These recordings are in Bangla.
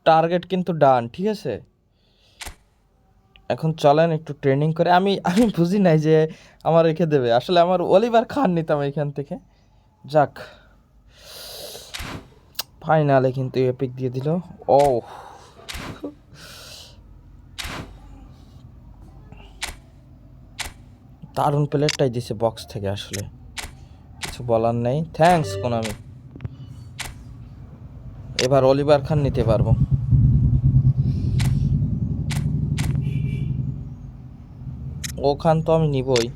টার্গেট কিন্তু ডান, ঠিক আছে। এখন চলেন একটু ট্রেনিং করে। আমি আমি বুঝি নাই যে আমার রেখে দেবে, আসলে আমার অলিভার খান নিতাম এখান থেকে। যাক, ফাইনালে কিন্তু এপিক দিয়ে দিল। ও, দারুণ প্লেয়ারটাই দিছে বক্স থেকে, আসলে কিছু বলার নেই। Thanks Konami. এবার অলিভার খান নিতে পারবো। ও খান তো আমি নিবই।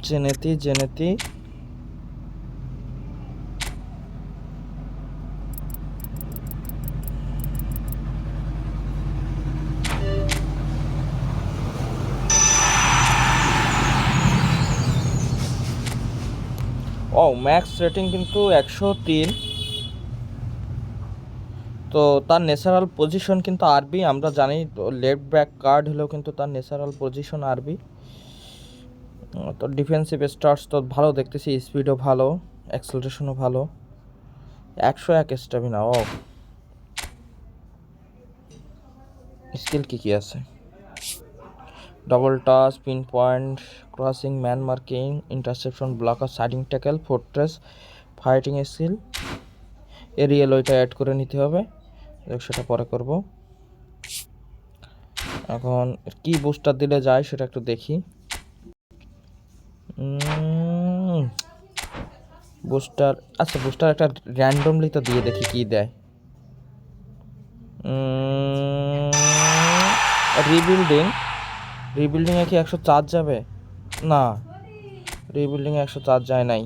জেনেতি জেনেতি ও, ম্যাক্স রেটিং কিন্তু 103। তো তার ন্যাচারাল পজিশন কিন্তু আরবি, আমরা জানি। লেফট ব্যাক কার্ড হলেও কিন্তু তার ন্যাচারাল পজিশন আরবি। তো ডিফেন্সিভ স্টার্স তো ভালো দেখতেছি, স্পিডও ভালো, অ্যাক্সেলারেশনও ভালো। 101 স্ট্যামিনা। ও, স্কিল কী কী আছে? Double touch, pin point, crossing, man marking, interception, blocker, sliding tackle, fortress, fighting skill, aerial ওইটা অ্যাড করে নিতে হবে, সেটা পরে করব। এখন কি বুস্টার দিলে যায় সেটা একটু দেখি। বুস্টার, আচ্ছা বুস্টার একটা র্যান্ডমলি তো দিয়ে দেখি কি দেয়। রিবিল্ডিং, রিবিল্ডিংয়ে কি 104 যাবে? না, রিবিল্ডিংয়ে 104 যায় নাই।